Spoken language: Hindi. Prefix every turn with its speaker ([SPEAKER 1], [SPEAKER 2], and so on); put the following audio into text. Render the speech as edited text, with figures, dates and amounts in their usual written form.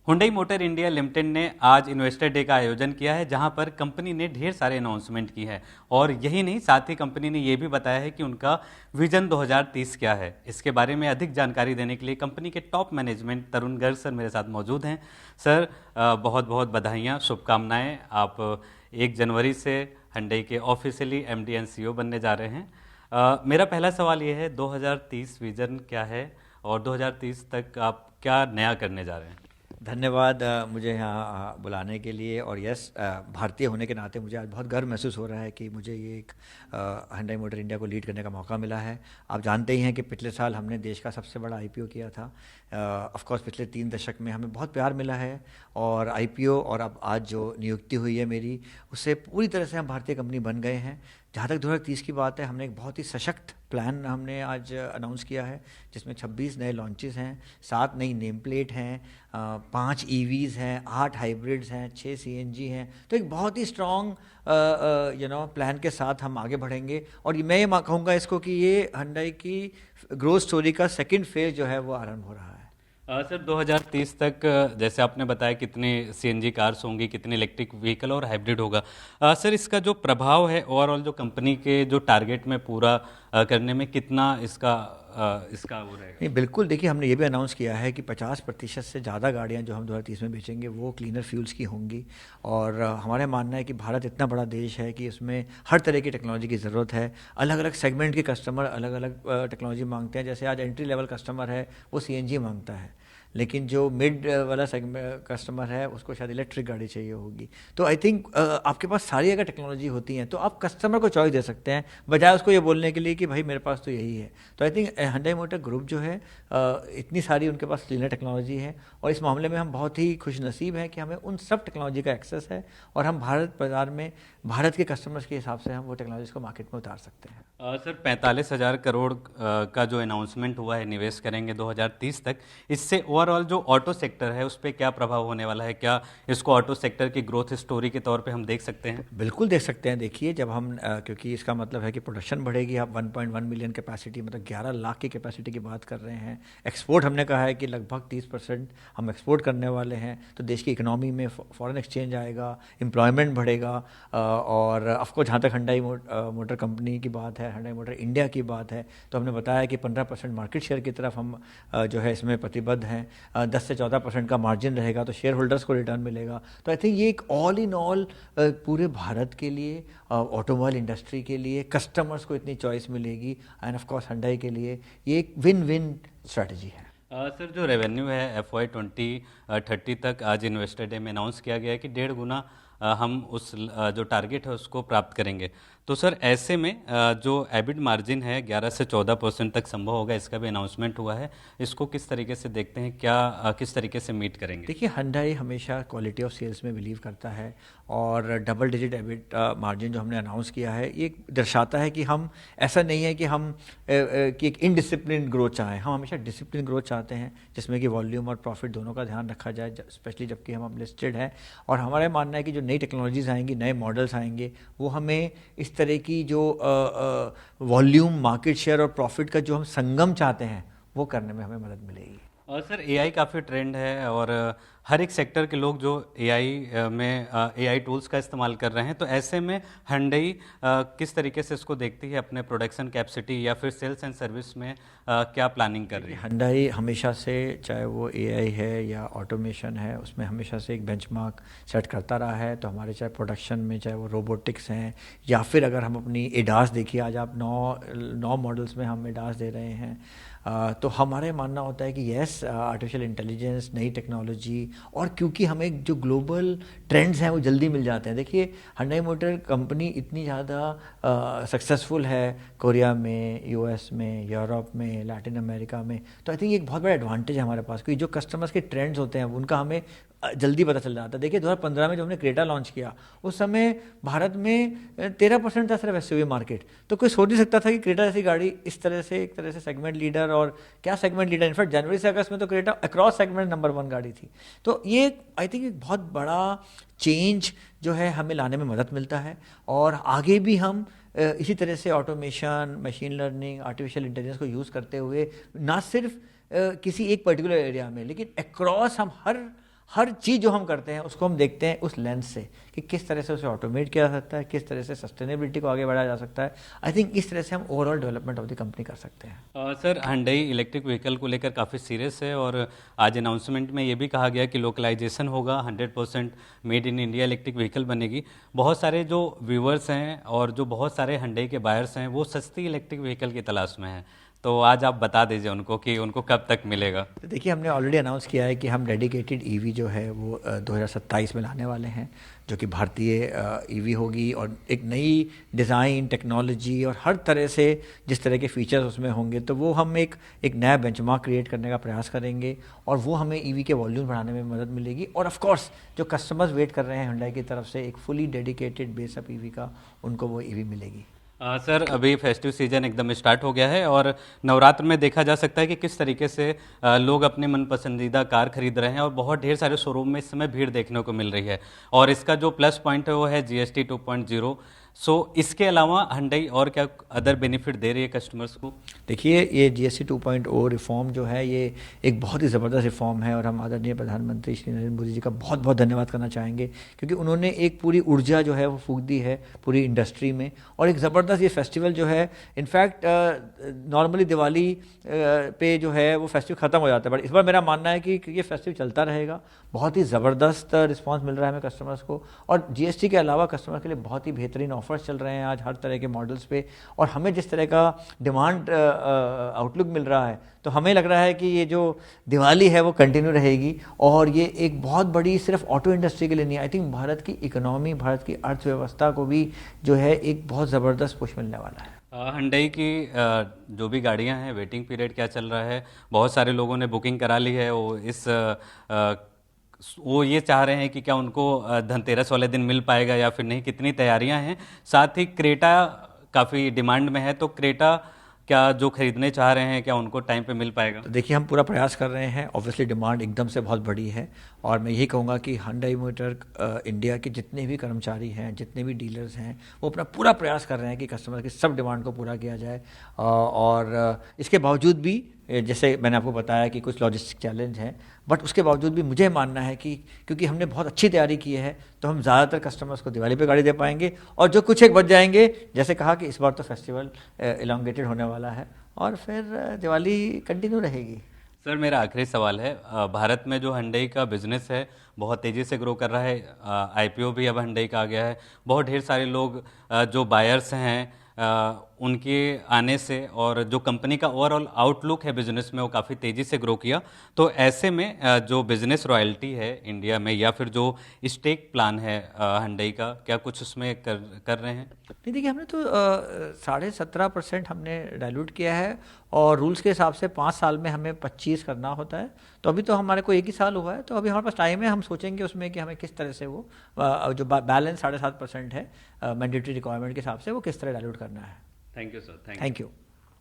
[SPEAKER 1] हुंडई मोटर इंडिया लिमिटेड ने आज इन्वेस्टर डे का आयोजन किया है, जहां पर कंपनी ने ढेर सारे अनाउंसमेंट की है। और यही नहीं, साथ ही कंपनी ने यह भी बताया है कि उनका विजन 2030 क्या है। इसके बारे में अधिक जानकारी देने के लिए कंपनी के टॉप मैनेजमेंट तरुण गर्ग सर मेरे साथ मौजूद हैं। सर, बहुत बहुत बधाइयाँ, शुभकामनाएं। आप 1 जनवरी से हुंडई के ऑफिशियली एमडी एंड सीईओ बनने जा रहे हैं। मेरा पहला सवाल ये है, 2030 विजन क्या है और 2030 तक आप क्या नया करने जा रहे हैं?
[SPEAKER 2] धन्यवाद मुझे यहाँ बुलाने के लिए। और यस, भारतीय होने के नाते मुझे आज बहुत गर्व महसूस हो रहा है कि मुझे ये एक हुंडई मोटर इंडिया को लीड करने का मौका मिला है। आप जानते ही हैं कि पिछले साल हमने देश का सबसे बड़ा आईपीओ किया था। ऑफ कोर्स पिछले 3 दशक में हमें बहुत प्यार मिला है और आईपीओ और अब आज जो नियुक्ति हुई है मेरी, उससे पूरी तरह से हम भारतीय कंपनी बन गए हैं। जहाँ तक 2030 की बात है, हमने एक बहुत ही सशक्त प्लान हमने आज अनाउंस किया है, जिसमें 26 नए लॉन्चेस हैं, 7 नई नेम प्लेट हैं, 5 ईवीज़ हैं, 8 हाइब्रिड्स हैं, 6 सीएनजी हैं। तो एक बहुत ही स्ट्रॉन्ग प्लान के साथ हम आगे बढ़ेंगे। और मैं ये कहूँगा इसको कि ये हुंडई की ग्रोथ स्टोरी का सेकंड फेज जो है वो आरंभ हो रहा है।
[SPEAKER 1] सर, 2030 तक जैसे आपने बताया कितने सीएनजी कार्स होंगी, कितने इलेक्ट्रिक व्हीकल और हाइब्रिड होगा। सर, इसका जो प्रभाव है ओवरऑल जो कंपनी के जो टारगेट में पूरा करने में कितना इसका वो रहेगा?
[SPEAKER 2] नहीं, बिल्कुल। देखिए, हमने ये भी अनाउंस किया है कि 50% से ज़्यादा गाड़ियाँ जो हम 2030 में बेचेंगे वो क्लीनर फ्यूल्स की होंगी। और हमारा मानना है कि भारत इतना बड़ा देश है कि उसमें हर तरह की टेक्नोलॉजी की ज़रूरत है। अलग अलग सेगमेंट के कस्टमर अलग अलग टेक्नोलॉजी मांगते हैं। जैसे आज एंट्री लेवल कस्टमर है वो सीएनजी मांगता है, लेकिन जो मिड वाला सेगमेंट कस्टमर है उसको शायद इलेक्ट्रिक गाड़ी चाहिए होगी। तो आई थिंक आपके पास सारी अगर टेक्नोलॉजी होती हैं तो आप कस्टमर को चॉइस दे सकते हैं, बजाय उसको ये बोलने के लिए कि भाई मेरे पास तो यही है। तो I think Hyundai motor group जो है, इतनी सारी उनके पास क्लीनर टेक्नोलॉजी है और इस मामले में हम बहुत ही खुश नसीब हैं कि हमें उन सब टेक्नोलॉजी का एक्सेस है और हम भारत बाजार में भारत के कस्टमर्स के हिसाब से हम वो टेक्नोलॉजी को मार्केट में उतार सकते हैं।
[SPEAKER 1] सर, 45,000 करोड़ का जो अनाउंसमेंट हुआ है, निवेश करेंगे 2030 तक, इससे ओवरऑल जो ऑटो सेक्टर है उस पर क्या प्रभाव होने वाला है? क्या इसको ऑटो सेक्टर की ग्रोथ स्टोरी के तौर पे हम देख सकते हैं?
[SPEAKER 2] बिल्कुल देख सकते हैं। देखिए, जब हम क्योंकि इसका मतलब है कि प्रोडक्शन बढ़ेगी। आप 1.1 मिलियन कैपेसिटी, मतलब 11 लाख की कैपेसिटी की बात कर रहे हैं। एक्सपोर्ट हमने कहा है कि लगभग 30% हम एक्सपोर्ट करने वाले हैं। तो देश की इकोनॉमी में फॉरेन एक्सचेंज आएगा, एम्प्लॉयमेंट बढ़ेगा। और ऑफकोर्स जहाँ तक हुंडई मोटर कंपनी की बात है, हुंडई मोटर इंडिया की बात है, तो हमने बताया कि 15% मार्केट शेयर की तरफ हम जो है इसमें प्रतिबद्ध हैं। 10 से 14% का मार्जिन रहेगा तो शेयर होल्डर्स को रिटर्न मिलेगा। तो आई थिंक ये एक ऑल इन ऑल पूरे भारत के लिए, ऑटोमोबाइल इंडस्ट्री के लिए, कस्टमर्स को इतनी चॉइस मिलेगी एंड ऑफ कोर्स हुंडई के लिए ये एक विन विन स्ट्रैटेजी है।
[SPEAKER 1] सर, जो रेवेन्यू है FY 2030 तक आज इन्वेस्टर डे में अनाउंस किया गया है कि 1.5 गुना हम उस जो टारगेट है उसको प्राप्त करेंगे। तो सर, ऐसे में जो एबिट मार्जिन है 11 से 14% तक संभव होगा, इसका भी अनाउंसमेंट हुआ है। इसको किस तरीके से देखते हैं, क्या किस तरीके से मीट करेंगे?
[SPEAKER 2] देखिए, हुंडई हमेशा क्वालिटी ऑफ सेल्स में बिलीव करता है और डबल डिजिट एबिट मार्जिन जो हमने अनाउंस किया है ये दर्शाता है कि हम, ऐसा नहीं है कि हम कि एक इनडिसिप्लिन ग्रोथ चाहें। हम हमेशा डिसिप्लिन ग्रोथ चाहते हैं जिसमें कि वॉल्यूम और प्रॉफिट दोनों का ध्यान रखा जाए, स्पेशली जबकि हम लिस्टेड हैं। और हमारा मानना है कि जो नई टेक्नोलॉजीज आएंगी, नए मॉडल्स आएंगे, वो हमें इस तरह की जो वॉल्यूम, मार्केट शेयर और प्रॉफिट का जो हम संगम चाहते हैं वो करने में हमें मदद मिलेगी।
[SPEAKER 1] और सर, एआई काफ़ी ट्रेंड है और हर एक सेक्टर के लोग जो एआई में एआई टूल्स का इस्तेमाल कर रहे हैं। तो ऐसे में हुंडई किस तरीके से इसको देखती है अपने प्रोडक्शन कैपेसिटी या फिर सेल्स एंड सर्विस में क्या प्लानिंग कर रही है?
[SPEAKER 2] हुंडई हमेशा से, चाहे वो एआई है या ऑटोमेशन है, उसमें हमेशा से एक बेंचमार्क सेट करता रहा है। तो हमारे चाहे प्रोडक्शन में, चाहे वो रोबोटिक्स हैं या फिर अगर हम अपनी एडास देखिए, आज आप 9 मॉडल्स में हम एडास दे रहे हैं। तो हमारे मानना होता है कि यस, आर्टिफिशियल इंटेलिजेंस, नई टेक्नोलॉजी, और क्योंकि हमें जो ग्लोबल ट्रेंड्स हैं वो जल्दी मिल जाते हैं। देखिए, हुंडई मोटर कंपनी इतनी ज़्यादा सक्सेसफुल है कोरिया में, यूएस में, यूरोप में, लैटिन अमेरिका में। तो आई थिंक एक बहुत बड़ा एडवांटेज है हमारे पास, क्योंकि जो कस्टमर्स के ट्रेंड्स होते हैं उनका हमें जल्दी पता चल जाता है। देखिए, 2015 में जब हमने क्रेटा लॉन्च किया, उस समय भारत में 13% था सिर्फ एसयूवी मार्केट। तो कोई सोच नहीं सकता था कि क्रेटा जैसी गाड़ी इस तरह से, एक तरह से सेगमेंट लीडर, और क्या सेगमेंट लीडर, इनफैक्ट जनवरी से अगस्त में तो क्रेटा अक्रॉस सेगमेंट नंबर 1 गाड़ी थी। तो ये आई थिंक एक बहुत बड़ा चेंज जो है हमें लाने में मदद मिलता है। और आगे भी हम इसी तरह से automation, machine learning, artificial intelligence को यूज़ करते हुए ना सिर्फ किसी एक पर्टिकुलर एरिया में, लेकिन अक्रॉस हम हर चीज़ जो हम करते हैं उसको हम देखते हैं उस लेंस से कि किस तरह से उसे ऑटोमेट किया जा सकता है, किस तरह से सस्टेनेबिलिटी को आगे बढ़ाया जा सकता है। आई थिंक इस तरह से हम overall development of the company कर सकते हैं।
[SPEAKER 1] सर, Hyundai इलेक्ट्रिक व्हीकल को लेकर काफ़ी सीरियस है और आज अनाउंसमेंट में ये भी कहा गया कि लोकलाइजेशन होगा, 100% made in India electric vehicle बनेगी। बहुत सारे जो व्यूअर्स हैं और जो बहुत सारे Hyundai के बायर्स हैं वो सस्ती इलेक्ट्रिक व्हीकल की तलाश में हैं, तो आज आप बता दीजिए उनको कि उनको कब तक मिलेगा।
[SPEAKER 2] तो देखिए, हमने ऑलरेडी अनाउंस किया है कि हम डेडिकेटेड ईवी जो है वो 2027 में लाने वाले हैं, जो कि भारतीय ईवी होगी और एक नई डिज़ाइन, टेक्नोलॉजी और हर तरह से जिस तरह के फीचर्स उसमें होंगे, तो वो हम एक नया बेंचमार्क क्रिएट करने का प्रयास करेंगे और वो हमें ईवी के वॉल्यूम बढ़ाने में मदद मिलेगी। और ऑफ कोर्स जो कस्टमर्स वेट कर रहे हैं Hyundai की तरफ से एक फुली डेडिकेटेड बेसअप ईवी का, उनको वो ईवी मिलेगी।
[SPEAKER 1] सर, अभी फेस्टिव सीजन एकदम स्टार्ट हो गया है और नवरात्र में देखा जा सकता है कि किस तरीके से लोग अपने मन पसंदीदा कार खरीद रहे हैं और बहुत ढेर सारे शोरूम में इस समय भीड़ देखने को मिल रही है। और इसका जो प्लस पॉइंट है वो है GST 2.0। सो इसके अलावा Hyundai और क्या अदर बेनिफिट दे रही है कस्टमर्स को?
[SPEAKER 2] देखिए, ये GST 2.0 रिफॉर्म जो है ये एक बहुत ही ज़बरदस्त रिफॉर्म है और हम आदरणीय प्रधानमंत्री श्री नरेंद्र मोदी जी का बहुत बहुत धन्यवाद करना चाहेंगे, क्योंकि उन्होंने एक पूरी ऊर्जा जो है वो फूंक दी है पूरी इंडस्ट्री में। और एक ज़बरदस्त ये फेस्टिवल जो है, इनफैक्ट नॉर्मली दिवाली पे जो है वो फेस्टिवल ख़त्म हो जाता है, बट इस बार मेरा मानना है कि ये फेस्टिवल चलता रहेगा। बहुत ही ज़बरदस्त रिस्पॉन्स मिल रहा है हमें कस्टमर्स को, और GST के अलावा कस्टमर के लिए बहुत ही बेहतरीन ऑफर्स चल रहे हैं आज हर तरह के मॉडल्स पे। और हमें जिस तरह का डिमांड आउटलुक मिल रहा है, तो हमें लग रहा है कि ये जो दिवाली है वो कंटिन्यू रहेगी। और ये एक बहुत बड़ी सिर्फ ऑटो इंडस्ट्री के लिए नहीं, आई थिंक भारत की इकोनॉमी, भारत की अर्थव्यवस्था को भी जो है एक बहुत ज़बरदस्त पुश मिलने वाला है।
[SPEAKER 1] Hyundai की जो भी गाड़ियां हैं, वेटिंग पीरियड क्या चल रहा है? बहुत सारे लोगों ने बुकिंग करा ली है। वो ये चाह रहे हैं कि क्या उनको धनतेरस वाले दिन मिल पाएगा या फिर नहीं, कितनी तैयारियां हैं। साथ ही क्रेटा काफ़ी डिमांड में है, तो क्रेटा क्या जो खरीदने चाह रहे हैं क्या उनको टाइम पे मिल पाएगा?
[SPEAKER 2] तो देखिए, हम पूरा प्रयास कर रहे हैं। ऑब्वियसली डिमांड एकदम से बहुत बड़ी है और मैं यही कहूँगा कि Hyundai मोटर इंडिया के जितने भी कर्मचारी हैं, जितने भी डीलर्स हैं, वो अपना पूरा प्रयास कर रहे हैं कि कस्टमर की सब डिमांड को पूरा किया जाए। और इसके बावजूद भी, जैसे मैंने आपको बताया कि कुछ लॉजिस्टिक चैलेंज हैं, बट उसके बावजूद भी मुझे मानना है कि क्योंकि हमने बहुत अच्छी तैयारी की है, तो हम ज़्यादातर कस्टमर्स को दिवाली पे गाड़ी दे पाएंगे। और जो कुछ एक बच जाएंगे, जैसे कहा कि इस बार तो फेस्टिवल इलांगेटेड होने वाला है और फिर दिवाली कंटिन्यू रहेगी।
[SPEAKER 1] सर, मेरा आखिरी सवाल है, भारत में जो Hyundai का बिजनेस है बहुत तेज़ी से ग्रो कर रहा है। IPO भी अब Hyundai का आ गया है। बहुत ढेर सारे लोग जो बायर्स हैं उनके आने से और जो कंपनी का ओवरऑल आउटलुक है बिजनेस में वो काफ़ी तेज़ी से ग्रो किया। तो ऐसे में जो बिजनेस रॉयल्टी है इंडिया में या फिर जो स्टेक प्लान है Hyundai का, क्या कुछ उसमें कर रहे हैं?
[SPEAKER 2] नहीं, देखिए, हमने तो 17.5% हमने डाइल्यूट किया है और रूल्स के हिसाब से 5 साल में हमें 25 करना होता है। तो अभी तो हमारे को 1 ही साल हुआ है, तो अभी हमारे पास टाइम है। हम सोचेंगे उसमें कि हमें किस तरह से वो जो बैलेंस 7.5% है मैंडेटरी रिक्वायरमेंट के हिसाब से, वो किस तरह डाइल्यूट करना है।
[SPEAKER 1] Thank you sir.
[SPEAKER 2] Thank you.